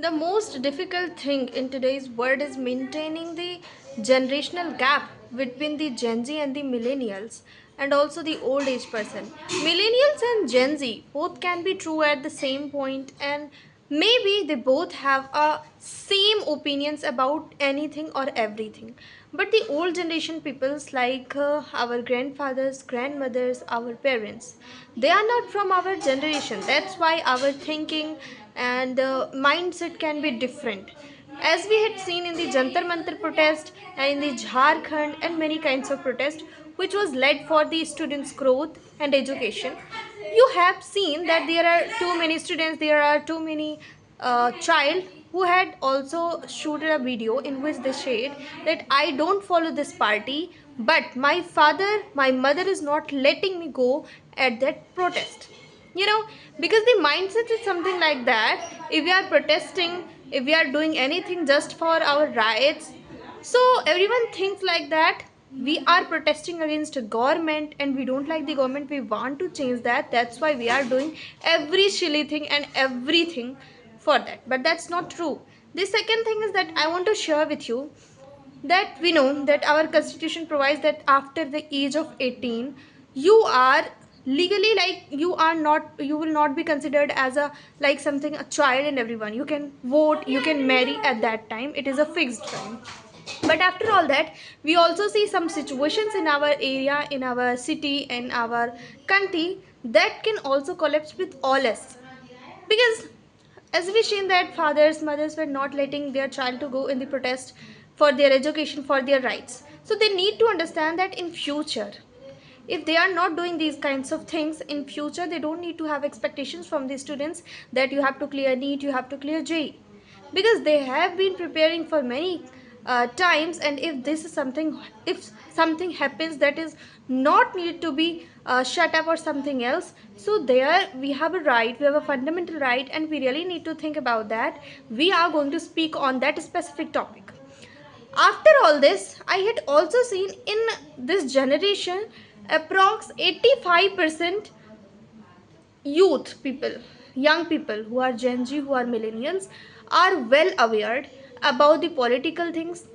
The most difficult thing in today's world is maintaining the generational gap between the Gen Z and the millennials and also the old age person. Millennials and Gen Z both can be true at the same point, and maybe they both have a same opinions about anything or everything. But the old generation peoples like our grandfathers, grandmothers, our parents, they are not from our generation. That's why our thinking and mindset can be different. As we had seen in the Jantar Mantar protest and in the Jharkhand and many kinds of protest, which was led for the students' growth and education, you have seen that there are too many students, there are too many child who had also shooted a video in which they said that I don't follow this party, but my father, my mother is not letting me go at that protest. You know, because the mindset is something like that. If we are protesting, if we are doing anything just for our rights, so everyone thinks like that we are protesting against a government and we don't like the government, we want to change that, that's why we are doing every silly thing and everything for that. But that's not true. The second thing is that I want to share with you that we know that our constitution provides that after the age of 18 you are legally, like, you are not, you will not be considered as a like something a child, and everyone, you can vote, you can marry at that time, it is a fixed time. But after all that, we also see some situations in our area, in our city, in our country, that can also collapse with all us. Because as we seen that fathers, mothers were not letting their child to go in the protest for their education, for their rights, so they need to understand that in future, if they are not doing these kinds of things in future, they don't need to have expectations from the students that you have to clear NEET, you have to clear JEE, because they have been preparing for many times. And if this is something, if something happens that is not needed to be shut up or something else, so there we have a right, we have a fundamental right, and we really need to think about that. We are going to speak on that specific topic. After all this, I had also seen in this generation approx 85% youth people, young people who are Gen Z, who are millennials, are well aware about the political things,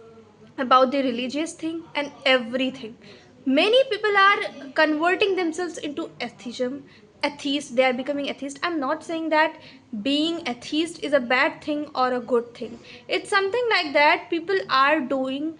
about the religious thing, and everything. Many people are converting themselves into atheism, atheist. They are becoming atheist. I'm not saying that being atheist is a bad thing or a good thing. It's something like that. People are doing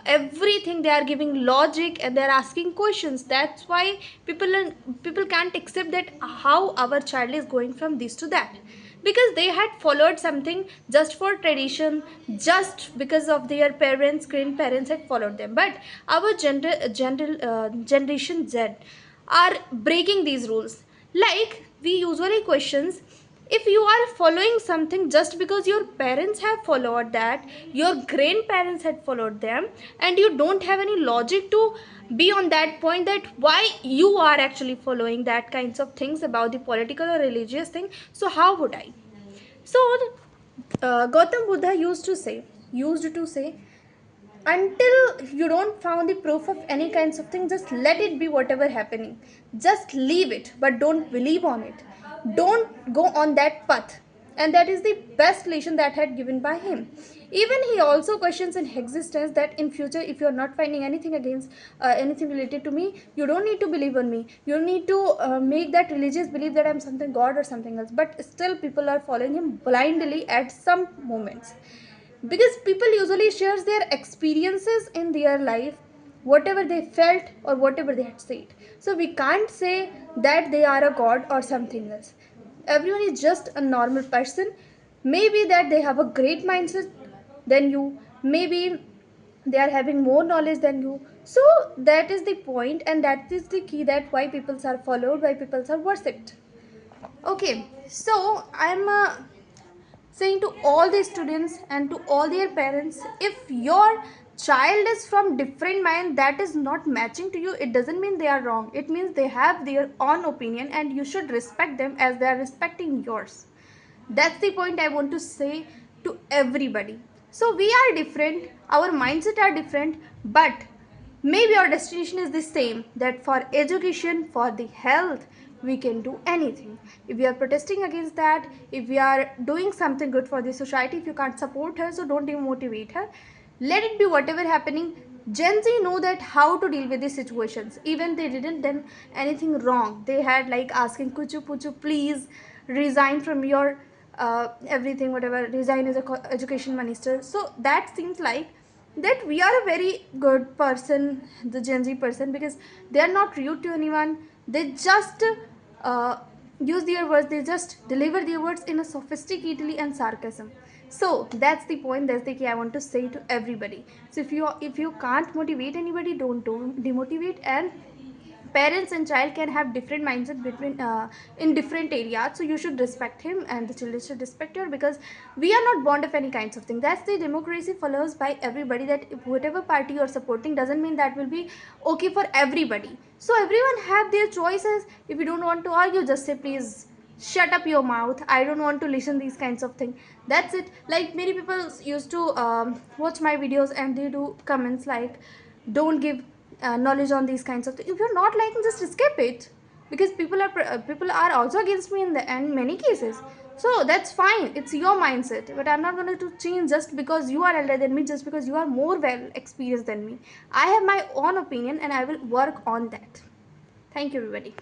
everything, they are giving logic and they are asking questions. That's why people can't accept that how our child is going from this to that, because they had followed something just for tradition, just because of their parents, grandparents had followed them. But our generation Z are breaking these rules. Like, we usually questions, if you are following something just because your parents have followed that, your grandparents had followed them, and you don't have any logic to be on that point, that why you are actually following that kinds of things about the political or religious thing, so how would I? So Gautam Buddha used to say, until you don't found the proof of any kinds of thing, just let it be whatever happening, just leave it, but don't believe on it, don't go on that path. And that is the best lesson that had given by him. Even he also questions in existence that in future, if you're not finding anything against anything related to me, you don't need to believe on me, you don't need to make that religious belief that I'm something god or something else. But still people are following him blindly at some moments, because people usually shares their experiences in their life, whatever they felt or whatever they had said. So we can't say that they are a god or something else. Everyone is just a normal person. Maybe that they have a great mindset than you, maybe they are having more knowledge than you. So that is the point, and that is the key, that why people are followed, why people are worshipped. Okay, so I'm saying to all the students and to all their parents, if your child is from different mind that is not matching to you, it doesn't mean they are wrong, it means they have their own opinion and you should respect them as they are respecting yours. That's the point I want to say to everybody. So we are different, our mindset are different, but maybe our destination is the same, that for education, for the health, we can do anything. If we are protesting against that, if we are doing something good for the society, if you can't support her, so don't demotivate her. Let it be whatever happening. Gen Z know that how to deal with these situations. Even they didn't done anything wrong. They had like asking Kuchu Puchu, please resign from your everything, whatever, resign as a education minister. So that seems like that we are a very good person, the Gen Z person, because they are not rude to anyone. They just uh, use their words, they just deliver their words in a sophisticatedly and sarcasm. So that's the point, that's the key I want to say to everybody. So if you can't motivate anybody, don't demotivate. And parents and child can have different mindset between in different areas, so you should respect him and the children should respect her, because we are not bond of any kinds of thing. That's the democracy follows by everybody, that if whatever party you're supporting doesn't mean that will be okay for everybody. So everyone have their choices. If you don't want to argue, just say please shut up your mouth, I don't want to listen these kinds of thing. That's it. Like many people used to watch my videos and they do comments like don't give knowledge on these kinds of things. If you're not liking, just skip it, because people are also against me in the end many cases. So that's fine, it's your mindset, but I'm not going to change just because you are elder than me, just because you are more well experienced than me. I have my own opinion and I will work on that. Thank you, everybody.